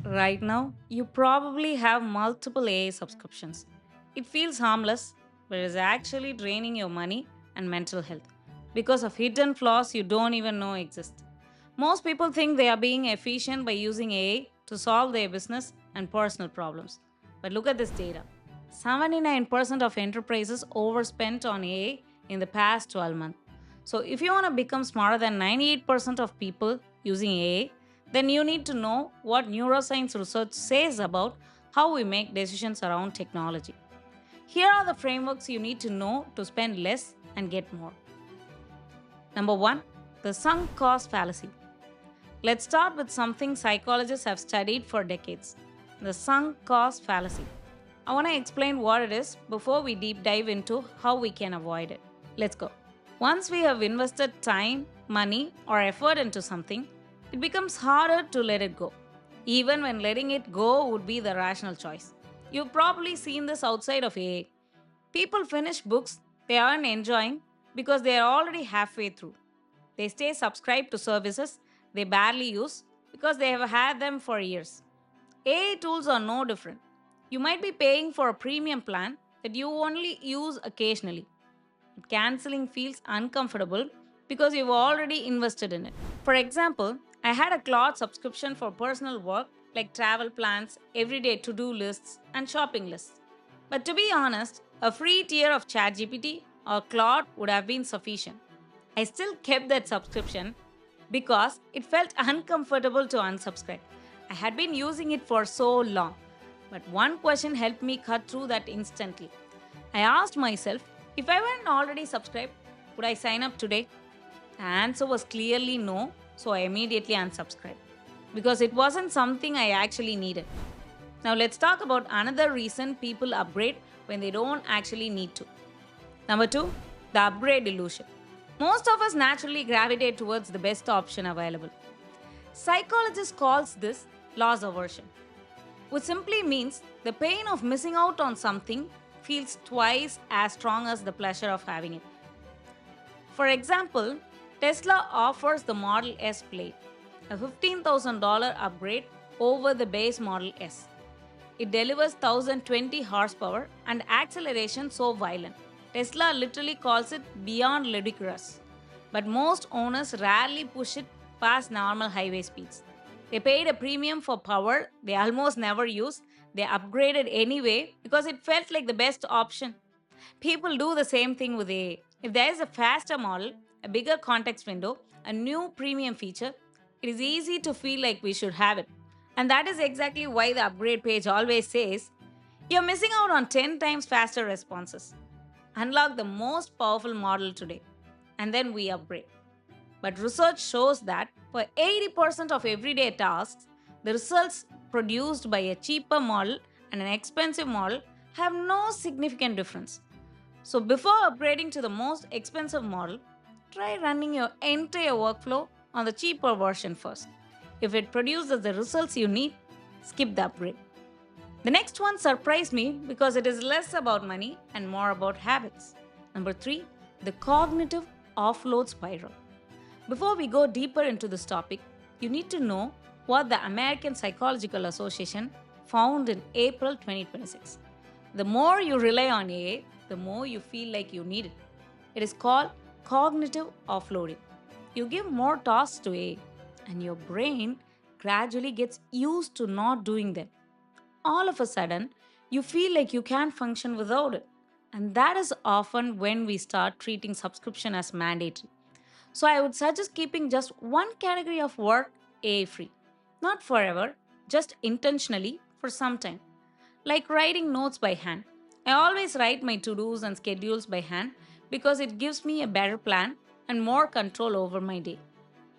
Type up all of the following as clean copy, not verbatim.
Right now, you probably have multiple AA subscriptions. It feels harmless, but is actually draining your money and mental health because of hidden flaws you don't even know exist. Most people think they are being efficient by using AA to solve their business and personal problems. But look at this data. 79% of enterprises overspent on AA in the past 12 months. So, if you want to become smarter than 98% of people using AA, then you need to know what neuroscience research says about how we make decisions around technology. Here are the frameworks you need to know to spend less and get more. Number one, the sunk cost fallacy. Let's start with something psychologists have studied for decades, the sunk cost fallacy. I want to explain what it is before we deep dive into how we can avoid it. Let's go. Once we have invested time, money, or effort into something, it becomes harder to let it go, even when letting it go would be the rational choice. You've probably seen this outside of AA. People finish books they aren't enjoying because they are already halfway through. They stay subscribed to services they barely use because they have had them for years. AI tools are no different. You might be paying for a premium plan that you only use occasionally. Canceling feels uncomfortable because you've already invested in it. For example, I had a cloud subscription for personal work like travel plans, everyday to do lists, and shopping lists. But to be honest, a free tier of ChatGPT or Claude would have been sufficient. I still kept that subscription because it felt uncomfortable to unsubscribe. I had been using it for so long. But one question helped me cut through that instantly. I asked myself, if I weren't already subscribed, would I sign up today? The answer was clearly no, so I immediately unsubscribed because it wasn't something I actually needed. Now let's talk about another reason people upgrade when they don't actually need to. Number two, the upgrade illusion. Most of us naturally gravitate towards the best option available. Psychologists calls this loss aversion, which simply means the pain of missing out on something feels twice as strong as the pleasure of having it. For example, Tesla offers the Model S Plaid, a $15,000 upgrade over the base Model S. It delivers 1020 horsepower and acceleration so violent. Tesla literally calls it beyond ludicrous. But most owners rarely push it past normal highway speeds. They paid a premium for power they almost never use. They upgraded anyway because it felt like the best option. People do the same thing with AI. If there is a faster model, a bigger context window, a new premium feature, it is easy to feel like we should have it. And that is exactly why the upgrade page always says, you're missing out on 10 times faster responses. Unlock the most powerful model today. And then we upgrade. But research shows that for 80% of everyday tasks, the results produced by a cheaper model and an expensive model have no significant difference. So, before upgrading to the most expensive model, try running your entire workflow on the cheaper version first. If it produces the results you need, skip the upgrade. The next one surprised me because it is less about money and more about habits. Number three, the cognitive offload spiral. Before we go deeper into this topic, you need to know what the American Psychological Association found in April 2026. The more you rely on AI, the more you feel like you need it. It is called cognitive offloading. You give more tasks to AI, and your brain gradually gets used to not doing them. All of a sudden, you feel like you can't function without it. And that is often when we start treating subscription as mandatory. So I would suggest keeping just one category of work AI free. Not forever, just intentionally for some time. Like writing notes by hand. I always write my to dos and schedules by hand because it gives me a better plan and more control over my day.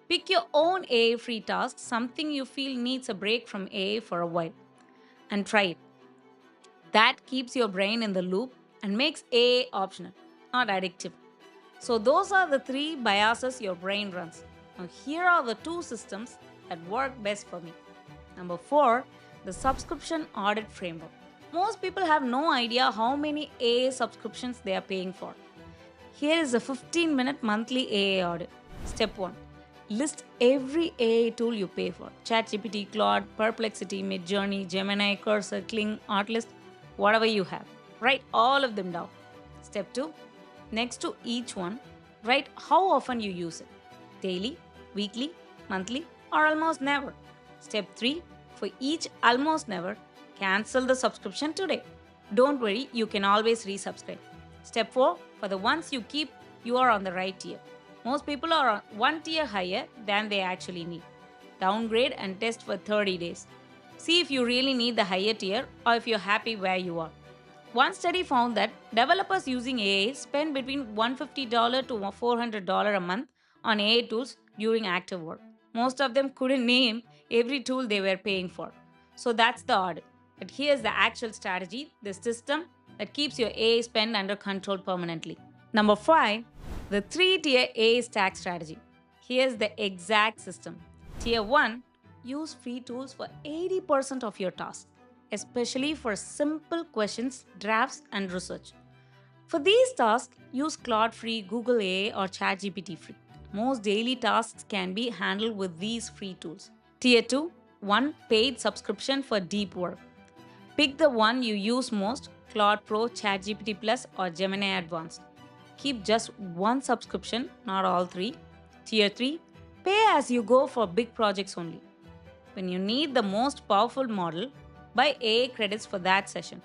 Pick your own AI free task, something you feel needs a break from AI for a while, and try it. That keeps your brain in the loop and makes AI optional, not addictive. So, those are the three biases your brain runs. Now, here are the two systems that work best for me. Number four, the subscription audit framework. Most people have no idea how many AA subscriptions they are paying for. Here is a 15-minute monthly AA audit. Step 1. List every AI tool you pay for: ChatGPT, Claude, Perplexity, Midjourney, Gemini, Cursor, Kling, Artlist, whatever you have. Write all of them down. Step 2. Next to each one, write how often you use it: daily, weekly, monthly, or almost never. Step 3. For each almost never, cancel the subscription today. Don't worry, you can always resubscribe. Step 4. For the ones you keep, you are on the right tier. Most people are on one tier higher than they actually need. Downgrade and test for 30 days. See if you really need the higher tier or if you're happy where you are. One study found that developers using AI spend between $150 to $400 a month on AI tools during active work. Most of them couldn't name every tool they were paying for. So that's the audit. But here's the actual strategy, the system that keeps your AI spend under control permanently. Number 5, the 3-tier AI stack strategy. Here's the exact system. Tier 1, use free tools for 80% of your tasks, especially for simple questions, drafts, and research. For these tasks, use Claude free, Google AI, or ChatGPT free. Most daily tasks can be handled with these free tools. Tier 2, one paid subscription for deep work. Pick the one you use most: Claude Pro, ChatGPT Plus, or Gemini Advanced. Keep just one subscription, not all three. Tier 3, pay as you go for big projects only. When you need the most powerful model, buy AA credits for that session.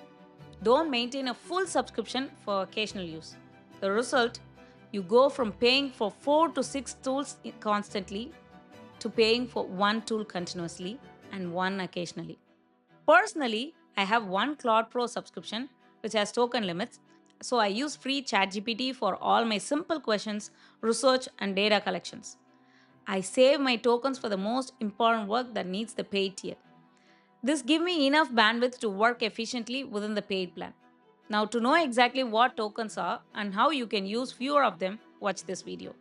Don't maintain a full subscription for occasional use. The result: you go from paying for 4 to 6 tools constantly to paying for one tool continuously and one occasionally. Personally, I have one Claude Pro subscription which has token limits, so I use free ChatGPT for all my simple questions, research, and data collections. I save my tokens for the most important work that needs the paid tier. This gives me enough bandwidth to work efficiently within the paid plan. Now, to know exactly what tokens are and how you can use fewer of them, watch this video.